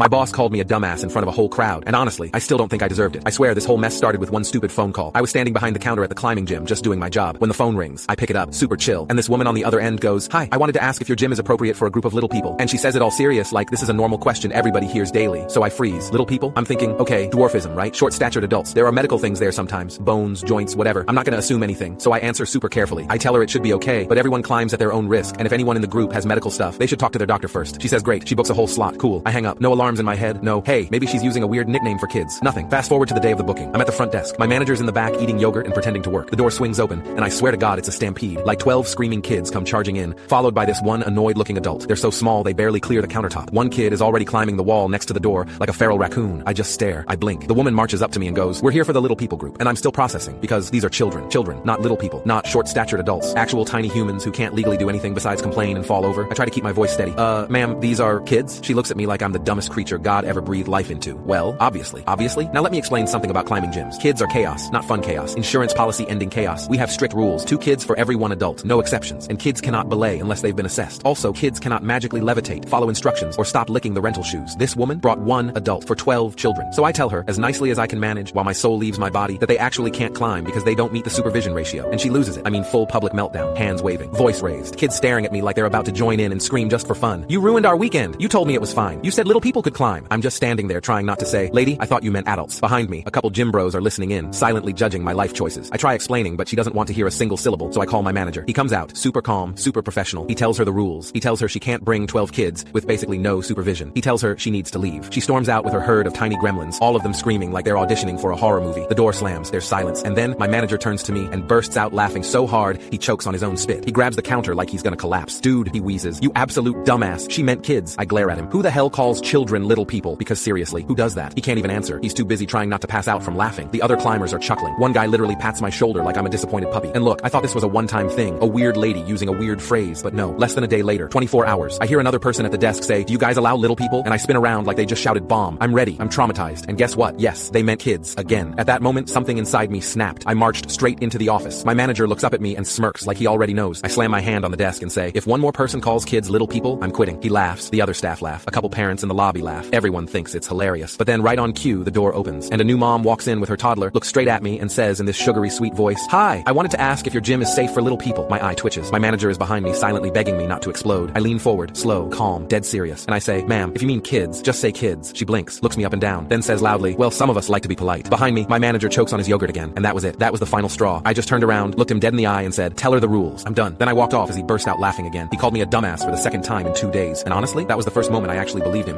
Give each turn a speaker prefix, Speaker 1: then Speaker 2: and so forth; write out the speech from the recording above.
Speaker 1: My boss called me a dumbass in front of a whole crowd, and honestly, I still don't think I deserved it. I swear this whole mess started with one stupid phone call. I was standing behind the counter at the climbing gym just doing my job when the phone rings. I pick it up, super chill, and this woman on the other end goes, "Hi, I wanted to ask if your gym is appropriate for a group of little people." And she says it all serious like this is a normal question everybody hears daily. So I freeze. Little people? I'm thinking, okay, dwarfism, right? Short-statured adults. There are medical things there sometimes. Bones, joints, whatever. I'm not gonna assume anything, so I answer super carefully. I tell her it should be okay, but everyone climbs at their own risk, and if anyone in the group has medical stuff, they should talk to their doctor first. She says great. She books a whole slot. Cool. I hang up. No alarms in my head. No, hey, maybe she's using a weird nickname for kids. Nothing. Fast forward to the day of the booking. I'm at the front desk. My manager's in the back eating yogurt and pretending to work. The door swings open, and I swear to God it's a stampede. Like 12 screaming kids come charging in, followed by this one annoyed-looking adult. They're so small they barely clear the countertop. One kid is already climbing the wall next to the door like a feral raccoon. I just stare. I blink. The woman marches up to me and goes, "We're here for the little people group." And I'm still processing, because these are children. Children, not little people. Not short-statured adults. Actual tiny humans who can't legally do anything besides complain and fall over. I try to keep my voice steady. Ma'am, these are kids? She looks at me like I'm the dumbest creature God ever breathed life into. Well, obviously. Obviously? Now let me explain something about climbing gyms. Kids are chaos, not fun chaos. Insurance policy ending chaos. We have strict rules. 2 kids for every 1 adult. No exceptions. And kids cannot belay unless they've been assessed. Also, kids cannot magically levitate, follow instructions, or stop licking the rental shoes. This woman brought 1 adult for 12 children. So I tell her, as nicely as I can manage while my soul leaves my body, that they actually can't climb because they don't meet the supervision ratio. And she loses it. I mean, full public meltdown. Hands waving. Voice raised. Kids staring at me like they're about to join in and scream just for fun. "You ruined our weekend. You told me it was fine. You said little people could climb." I'm just standing there trying not to say, "Lady, I thought you meant adults." Behind me, a couple gym bros are listening in, silently judging my life choices. I try explaining, but she doesn't want to hear a single syllable, so I call my manager. He comes out, super calm, super professional. He tells her the rules. He tells her she can't bring 12 kids with basically no supervision. He tells her she needs to leave. She storms out with her herd of tiny gremlins, all of them screaming like they're auditioning for a horror movie. The door slams, there's silence, and then my manager turns to me and bursts out laughing so hard he chokes on his own spit. He grabs the counter like he's gonna collapse. "Dude," he wheezes, "you absolute dumbass. She meant kids." I glare at him. Who the hell calls children little people? Because seriously, who does that? He can't even answer. He's too busy trying not to pass out from laughing. The other climbers are chuckling. One guy literally pats my shoulder like I'm a disappointed puppy. And look, I thought this was a one-time thing, a weird lady using a weird phrase, but no. Less than a day later, 24 hours, I hear another person at the desk say, "Do you guys allow little people?" And I spin around like they just shouted bomb. I'm ready. I'm traumatized. And guess what? Yes, they meant kids. Again. At that moment, something inside me snapped. I marched straight into the office. My manager looks up at me and smirks like he already knows. I slam my hand on the desk and say, "If one more person calls kids little people, I'm quitting." He laughs. The other staff laugh. A couple parents in the lobby laugh. Everyone thinks it's hilarious. But then right on cue, the door opens, and a new mom walks in with her toddler, looks straight at me, and says in this sugary sweet voice, "Hi, I wanted to ask if your gym is safe for little people." My eye twitches. My manager is behind me, silently begging me not to explode. I lean forward, slow, calm, dead serious, and I say, "Ma'am, if you mean kids, just say kids." She blinks, looks me up and down, then says loudly, "Well, some of us like to be polite." Behind me, my manager chokes on his yogurt again, and that was it. That was the final straw. I just turned around, looked him dead in the eye, and said, "Tell her the rules. I'm done." Then I walked off as he burst out laughing again. He called me a dumbass for the second time in 2 days, and honestly, that was the first moment I actually believed him.